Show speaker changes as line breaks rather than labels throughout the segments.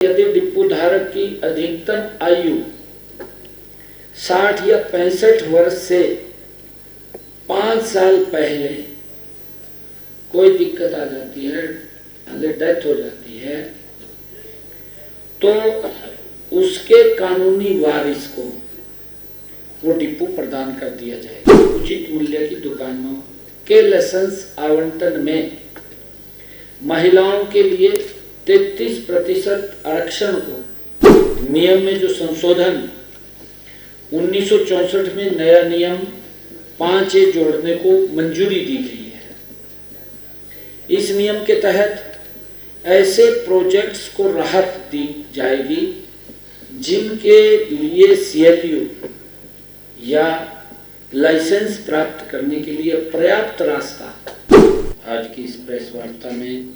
यदि डिपो धारक की अधिकतम आयु 60 या 65 वर्ष से 5 साल पहले कोई दिक्कत आ जाती है, डेथ हो जाती है, तो उसके कानूनी वारिस को वो डिपो प्रदान कर दिया जाएगा। उचित मूल्य की दुकानों के लाइसेंस आवंटन में महिलाओं के लिए 33% आरक्षण को नियम में जो संशोधन 1964 में नया नियम 5A जोड़ने को मंजूरी दी गई है। इस नियम के तहत ऐसे प्रोजेक्ट्स को राहत दी जाएगी जिनके लिए CLU या लाइसेंस प्राप्त करने के लिए पर्याप्त रास्ता। आज की इस प्रेस वार्ता में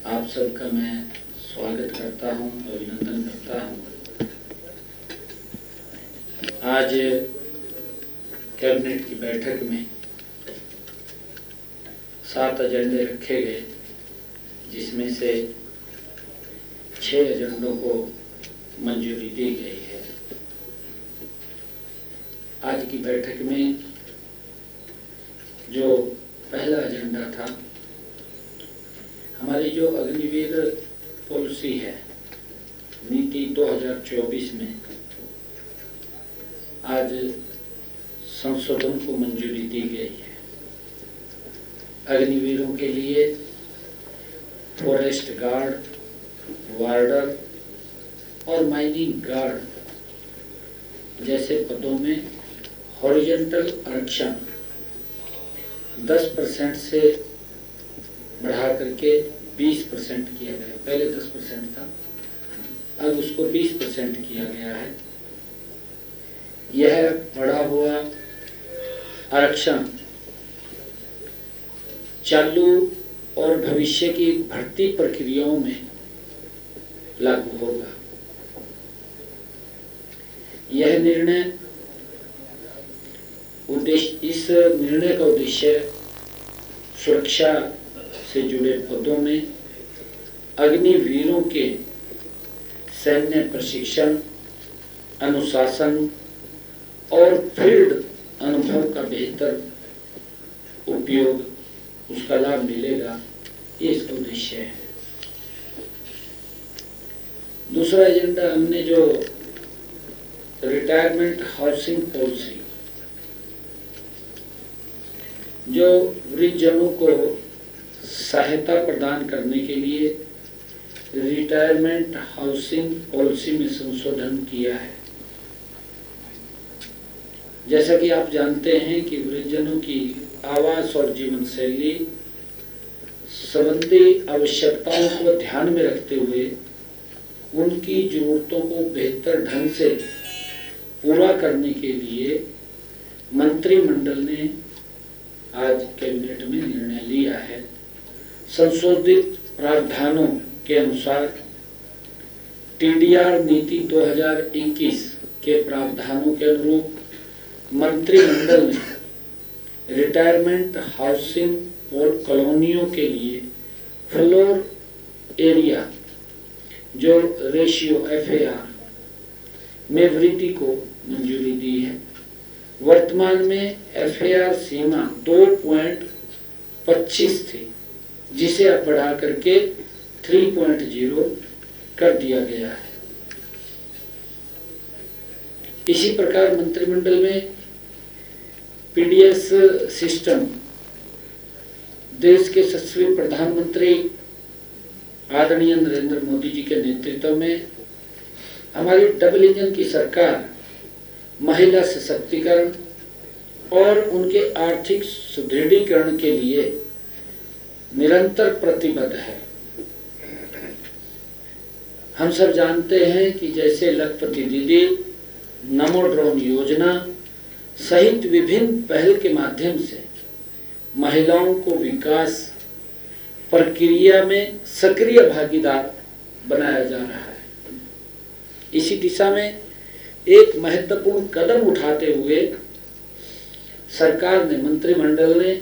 आप सबका मैं स्वागत करता हूं, अभिनंदन करता हूं। आज कैबिनेट की बैठक में 7 एजेंडे रखे गए, जिसमें से 6 एजेंडों को मंजूरी दी गई है। आज की बैठक में जो पहला एजेंडा था, हमारी जो अग्निवीर पॉलिसी है नीति 2024 में आज संशोधन को मंजूरी दी गई है। अग्निवीरों के लिए फॉरेस्ट गार्ड, वार्डर और माइनिंग गार्ड जैसे पदों में हॉरिजॉन्टल आरक्षण 10% से बढ़ा करके 20% किया गया। पहले 10% था, अब उसको 20% किया गया है। यह बढ़ा हुआ आरक्षण चालू और भविष्य की भर्ती प्रक्रियाओं में लागू होगा। यह निर्णय इस निर्णय का उद्देश्य सुरक्षा से जुड़े पदों में अग्निवीरों के सैन्य प्रशिक्षण, अनुशासन और फील्ड अनुभव का बेहतर उपयोग, उसका लाभ मिलेगा, ये इसका उद्देश्य है। दूसरा एजेंडा हमने जो रिटायरमेंट हाउसिंग पॉलिसी, जो वृद्धजनों को सहायता प्रदान करने के लिए रिटायरमेंट हाउसिंग पॉलिसी में संशोधन किया है। जैसा कि आप जानते हैं कि वृद्धजनों की आवास और जीवन शैली संबंधी आवश्यकताओं को ध्यान में रखते हुए उनकी जरूरतों को बेहतर ढंग से पूरा करने के लिए मंत्रिमंडल ने आज कैबिनेट में निर्णय लिया है। संशोधित प्रावधानों के अनुसार TDR नीति 2021 के प्रावधानों के अनुरूप मंत्रिमंडल ने रिटायरमेंट हाउसिंग और कॉलोनियों के लिए फ्लोर एरिया जो रेशियो FAR में वृद्धि को मंजूरी दी है। वर्तमान में FAR सीमा 2.25 थी, जिसे अब बढ़ा करके 3.0 कर दिया गया है। इसी प्रकार मंत्रिमंडल में PDS सिस्टम देश के यशस्वी प्रधानमंत्री आदरणीय नरेंद्र मोदी जी के नेतृत्व में हमारी डबल इंजन की सरकार महिला सशक्तिकरण और उनके आर्थिक सुदृढ़ीकरण के लिए निरंतर प्रतिबद्ध है। हम सब जानते हैं कि जैसे लखपति दीदी, नमो ड्रोन योजना सहित विभिन्न पहल के माध्यम से महिलाओं को विकास प्रक्रिया में सक्रिय भागीदार बनाया जा रहा है। इसी दिशा में एक महत्वपूर्ण कदम उठाते हुए सरकार ने, मंत्रिमंडल ने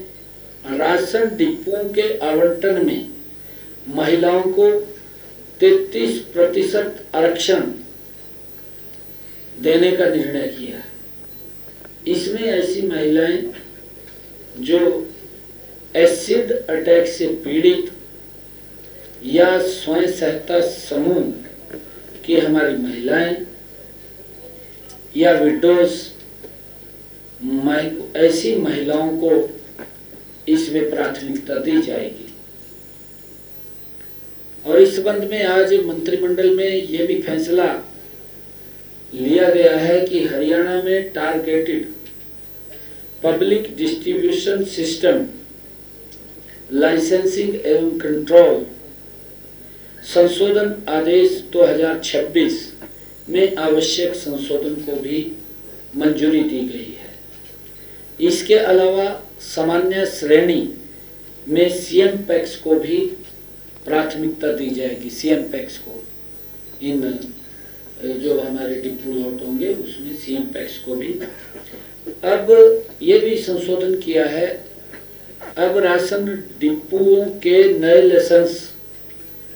राशन डिपों के आवंटन में महिलाओं को 33% आरक्षण देने का निर्णय किया है। इसमें ऐसी महिलाएं जो एसिड अटैक से पीड़ित या स्वयं सहायता समूह की हमारी महिलाएं या विडोज, ऐसी महिलाओं को इसमें प्राथमिकता दी जाएगी। और इस संबंध में आज मंत्रिमंडल में यह भी फैसला लिया गया है कि हरियाणा में targeted public distribution system licensing एवं कंट्रोल संशोधन आदेश 2026 में आवश्यक संशोधन को भी मंजूरी दी गई है। इसके अलावा सामान्य श्रेणी में सीएम पैक्स को भी प्राथमिकता दी जाएगी। सीएम पैक्स को, इन जो हमारे डिपो लॉट होंगे उसमें सीएम पैक्स को भी अब ये भी संशोधन किया है। अब राशन डिपोओं के नए लाइसेंस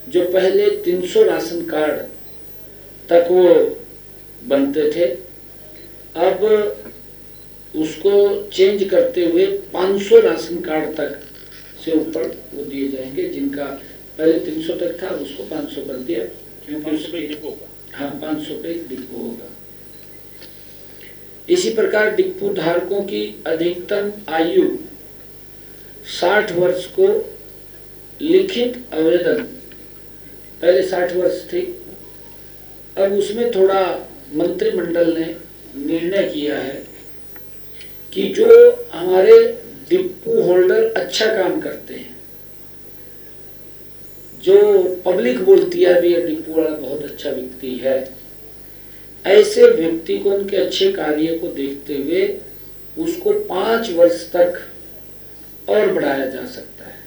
जो पहले 300 राशन कार्ड तक वो बनते थे, अब उसको चेंज करते हुए 500 राशन कार्ड तक से ऊपर वो दिए जाएंगे। जिनका पहले 300 तक था उसको 500 कर दिया, क्योंकि उसमें डिपो होगा। हाँ, 500 पे एक डिपो होगा। इसी प्रकार डिपो धारकों की अधिकतम आयु 60 वर्ष को लिखित आवेदन, पहले 60 वर्ष थी, अब उसमें थोड़ा मंत्रिमंडल ने निर्णय किया है कि जो हमारे डिपो होल्डर अच्छा काम करते हैं, जो पब्लिक बोलती है भी ये डिपो वाला बहुत अच्छा व्यक्ति है, ऐसे व्यक्ति को उनके अच्छे कार्य को देखते हुए उसको 5 वर्ष तक और बढ़ाया जा सकता है।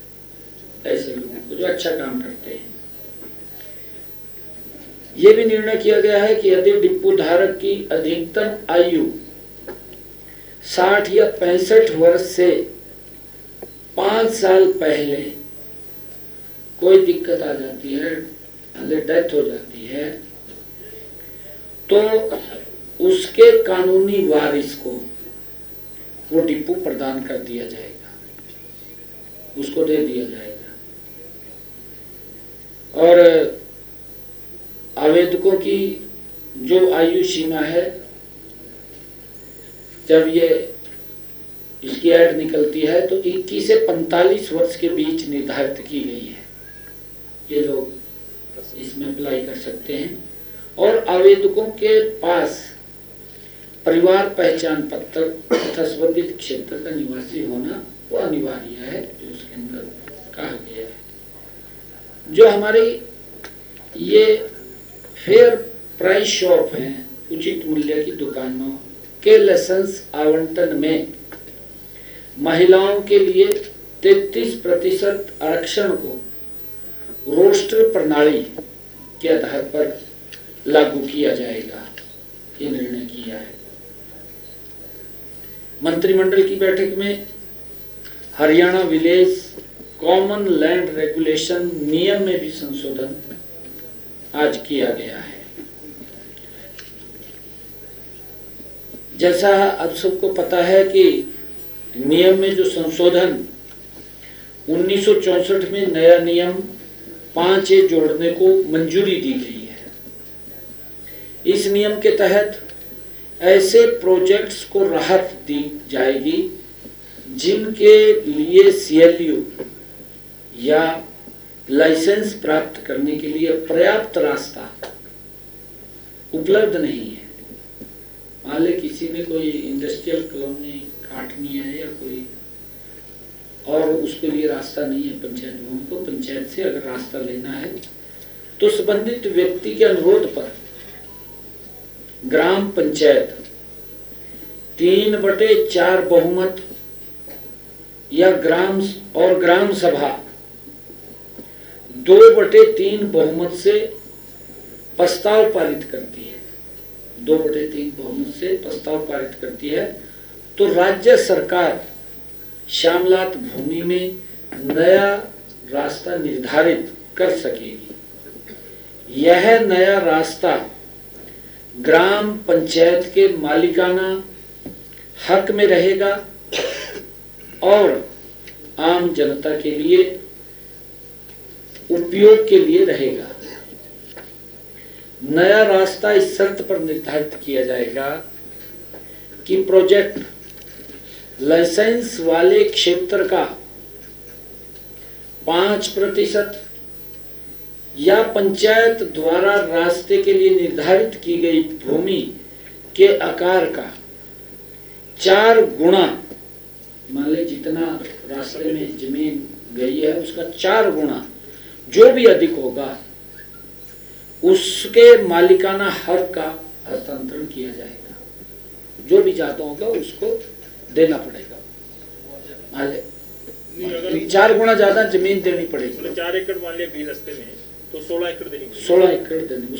ऐसे लोगों को जो अच्छा काम करते हैं, ये भी निर्णय किया गया है कि यदि डिपो धारक की अधिकतम आयु 60 या 65 वर्ष से 5 साल पहले कोई दिक्कत आ जाती है, डेथ हो जाती है, तो उसके कानूनी वारिस को वो डिपो प्रदान कर दिया जाएगा, उसको दे दिया जाएगा। और आवेदकों की जो आयु सीमा है, जब ये इसकी ऐड निकलती है तो 21 से 45 वर्ष के बीच निर्धारित की गई है। ये लोग इसमें अप्लाई कर सकते हैं। और आवेदकों के पास परिवार पहचान पत्र तथा संबंधित क्षेत्र का निवासी होना वो अनिवार्य है, जो उसके अंदर कहा गया है। जो हमारी ये फेयर प्राइस शॉप है, उचित मूल्य की दुकानों के लाइसेंस आवंटन में महिलाओं के लिए 33% आरक्षण को रोस्टर प्रणाली के आधार पर लागू किया जाएगा, ये निर्णय किया है। मंत्रिमंडल की बैठक में Haryana village common land regulation नियम में भी संशोधन आज किया गया है। जैसा अब सबको पता है कि नियम में जो संशोधन 1964 में नया नियम 5A जोड़ने को मंजूरी दी गई है। इस नियम के तहत ऐसे प्रोजेक्ट्स को राहत दी जाएगी जिनके लिए CLU या लाइसेंस प्राप्त करने के लिए पर्याप्त रास्ता उपलब्ध नहीं है। मान ले किसी ने कोई इंडस्ट्रियल कॉलोनी काटनी है या कोई और उसके लिए रास्ता नहीं है, पंचायत भूमि को पंचायत से अगर रास्ता लेना है तो संबंधित व्यक्ति के अनुरोध पर ग्राम पंचायत 3/4 बहुमत या ग्राम सभा 2/3 बहुमत से प्रस्ताव पारित करती है। 2/3 बहुमत से प्रस्ताव पारित करती है तो राज्य सरकार श्यामलात भूमि में नया रास्ता निर्धारित कर सकेगी। यह नया रास्ता ग्राम पंचायत के मालिकाना हक में रहेगा और आम जनता के लिए उपयोग के लिए रहेगा। नया रास्ता इस शर्त पर निर्धारित किया जाएगा कि प्रोजेक्ट लाइसेंस वाले क्षेत्र का 5% या पंचायत द्वारा रास्ते के लिए निर्धारित की गई भूमि के आकार का 4 गुना, मान ले जितना रास्ते में जमीन गई है उसका 4 गुना जो भी अधिक होगा उसके मालिकाना हक का हस्तांतरण किया जाएगा। जो भी ज्यादा होगा उसको देना पड़ेगा। मान ले 4 गुना ज्यादा जमीन देनी पड़ेगी।
4 एकड़ मान लिया 20 रास्ते में तो 16 एकड़ देनी पड़ेगी।
16 एकड़ देनी